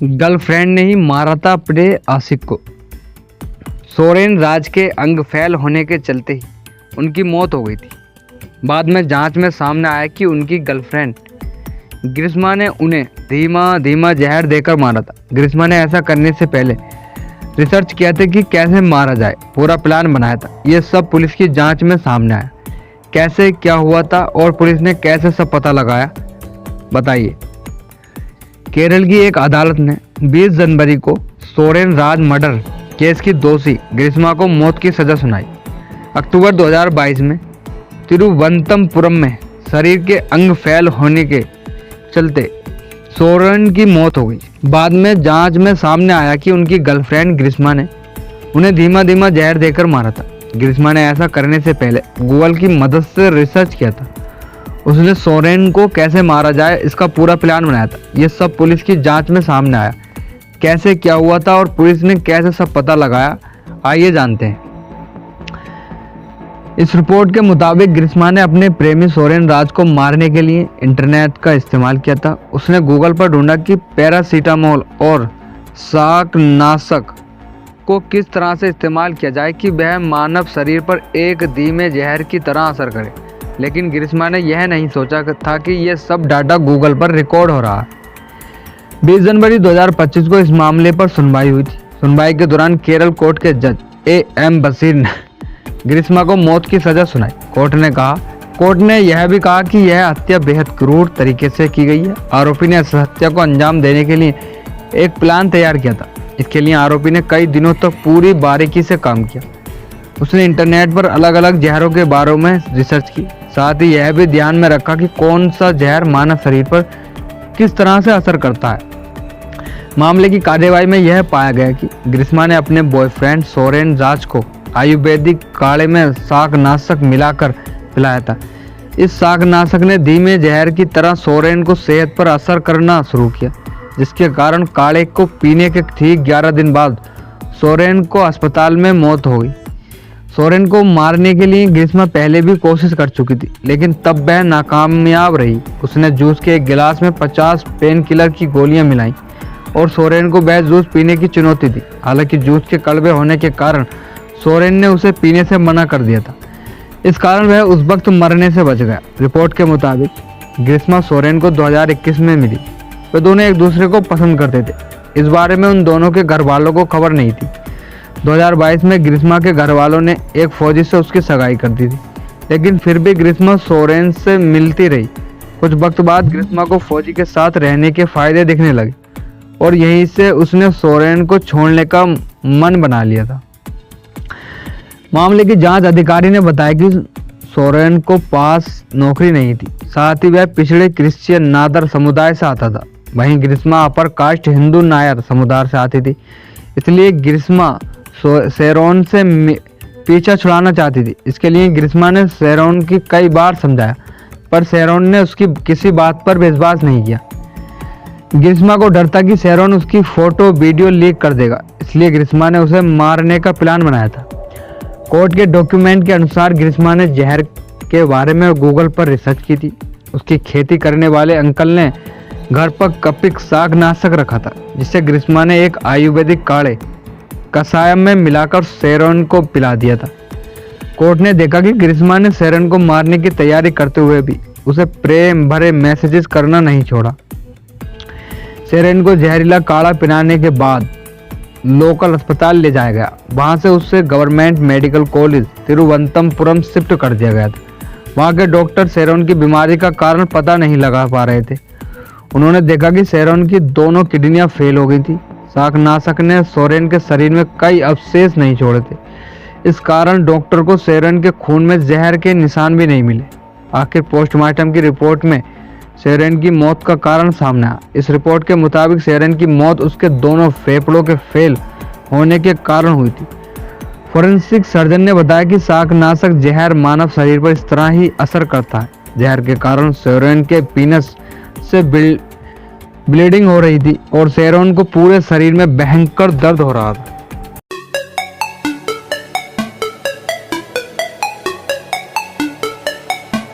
Girlfriend ने ही मारा था अपने आशिक को। सोरेन राज के अंग फैल होने के चलते ही उनकी मौत हो गई थी। बाद में जांच में सामने आया कि उनकी गर्लफ्रेंड ग्रीष्मा ने उन्हें धीमा धीमा जहर देकर मारा था। ग्रीष्मा ने ऐसा करने से पहले रिसर्च किया था कि कैसे मारा जाए, पूरा प्लान बनाया था। ये सब पुलिस की जांच में सामने आया। कैसे क्या हुआ था और पुलिस ने कैसे सब पता लगाया, बताइए। केरल की एक अदालत ने 20 जनवरी को सोरेन राज मर्डर केस की दोषी ग्रीष्मा को मौत की सजा सुनाई। अक्टूबर 2022 में तिरुवनंतपुरम में शरीर के अंग फैल होने के चलते सोरेन की मौत हो गई। बाद में जांच में सामने आया कि उनकी गर्लफ्रेंड ग्रीष्मा ने उन्हें धीमा धीमा जहर देकर मारा था। ग्रीष्मा ने ऐसा करने से पहले गूगल की मदद से रिसर्च किया था। उसने सोरेन को कैसे मारा जाए इसका पूरा प्लान बनाया था। यह सब पुलिस की जांच में सामने आया। कैसे क्या हुआ था और पुलिस ने कैसे सब पता लगाया, आइए जानते हैं। इस रिपोर्ट के मुताबिक ग्रीष्मा ने अपने प्रेमी सोरेन राज को मारने के लिए इंटरनेट का इस्तेमाल किया था। उसने गूगल पर ढूंढा कि पैरासीटामोल और शाकनाशक को किस तरह से इस्तेमाल किया जाए कि वह मानव शरीर पर एक धीमे जहर की तरह असर करे। लेकिन ग्रीष्मा ने यह नहीं सोचा था कि यह सब डाटा गूगल पर रिकॉर्ड हो रहा है। 20 जनवरी 2025 को इस मामले पर सुनवाई हुई थी। सुनवाई के दौरान केरल कोर्ट के जज एम बशीर ने ग्रीष्मा को मौत की सजा सुनाई। कोर्ट ने यह भी कहा कि यह हत्या बेहद क्रूर तरीके से की गई है। आरोपी ने इस हत्या को अंजाम देने के लिए एक प्लान तैयार किया था। इसके लिए आरोपी ने कई दिनों तक पूरी बारीकी से काम किया। उसने इंटरनेट पर अलग अलग जहरों के बारे में रिसर्च की। साथ ही यह भी ध्यान में रखा कि कौन सा जहर मानव शरीर पर किस तरह से असर करता है। मामले की कार्यवाही में यह पाया गया कि ग्रीष्मा ने अपने बॉयफ्रेंड सोरेन राज को आयुर्वेदिक काढ़े में शाकनाशक मिलाकर पिलाया था। इस शाकनाशक ने धीमे जहर की तरह सोरेन को सेहत पर असर करना शुरू किया, जिसके कारण काढ़े को पीने के ठीक 11 दिन बाद सोरेन को अस्पताल में मौत हो गई। सोरेन को मारने के लिए ग्रीष्मा पहले भी कोशिश कर चुकी थी, लेकिन तब वह नाकामयाब रही। उसने जूस के एक गिलास में 50 पेन किलर की गोलियां मिलाई और सोरेन को वह जूस पीने की चुनौती दी। हालांकि जूस के कड़वे होने के कारण सोरेन ने उसे पीने से मना कर दिया था। इस कारण वह उस वक्त मरने से बच गया। रिपोर्ट के मुताबिक ग्रीष्मा सोरेन को 2021 में मिली। वे दोनों एक दूसरे को पसंद करते थे। इस बारे में उन दोनों के घर वालों को खबर नहीं थी। 2022 में ग्रीष्मा के घर वालों ने एक फौजी से उसकी सगाई कर दी थी, लेकिन फिर भी ग्रीष्मा सोरेन से मिलती रही। कुछ वक्त बाद ग्रीष्मा को फौजी के साथ रहने के फायदे दिखने लगे और यहीं से उसने सोरेन को छोड़ने का मन बना लिया था। मामले की जांच अधिकारी ने बताया कि सोरेन को पास नौकरी नहीं थी, साथ ही वह पिछड़े क्रिश्चियन नादर समुदाय से आता था। वहीं ग्रीष्मा अपर कास्ट हिंदू नायर समुदाय से आती थी, इसलिए ग्रीष्मा शेरोन से पीछा छुड़ाना चाहती थी। इसके लिए ग्रीष्मा ने शेरोन की कई बार समझाया, पर शेरोन ने उसकी किसी बात पर विश्वास नहीं किया। ग्रीष्मा को डर था कि शेरोन उसकी फोटो वीडियो लीक कर देगा, इसलिए ग्रीष्मा ने उसे मारने का प्लान बनाया था। कोर्ट के डॉक्यूमेंट के अनुसार ग्रीष्मा ने जहर के बारे में गूगल पर रिसर्च की थी। उसकी खेती करने वाले अंकल ने घर पर कपिक शाकनाशक रखा था, जिसे ग्रीष्मा ने एक आयुर्वेदिक काढ़े कषाय में मिलाकर शेरोन को पिला दिया था। कोर्ट ने देखा कि ग्रीष्मा ने शेरोन को मारने की तैयारी करते हुए भी उसे प्रेम भरे मैसेजेस करना नहीं छोड़ा। शेरोन को जहरीला काढ़ा पिलाने के बाद लोकल अस्पताल ले जाया गया। वहां से उसे government medical college Thiruvananthapuram shift कर दिया गया था। वहां के डॉक्टर शेरोन की बीमारी का कारण पता नहीं लगा पा रहे थे। उन्होंने देखा कि शेरोन की दोनों किडनियां फेल हो गई थी। शाकनाशक ने सोरेन के शरीर में कई अवशेष नहीं छोड़े थे। इस कारण डॉक्टर को शेरोन के खून में जहर के निशान भी नहीं मिले। आखिर पोस्टमार्टम की रिपोर्ट में शेरोन की मौत का कारण सामने आया। इस रिपोर्ट के मुताबिक शेरोन की मौत उसके दोनों फेफड़ों के फेल होने के कारण हुई थी। फोरेंसिक सर्जन ने बताया कि शाकनाशक जहर मानव शरीर पर इस तरह ही असर करता है। जहर के कारण शेरोन के पीनस से ब्लीडिंग हो रही थी और शेरोन को पूरे शरीर में भयंकर दर्द हो रहा था।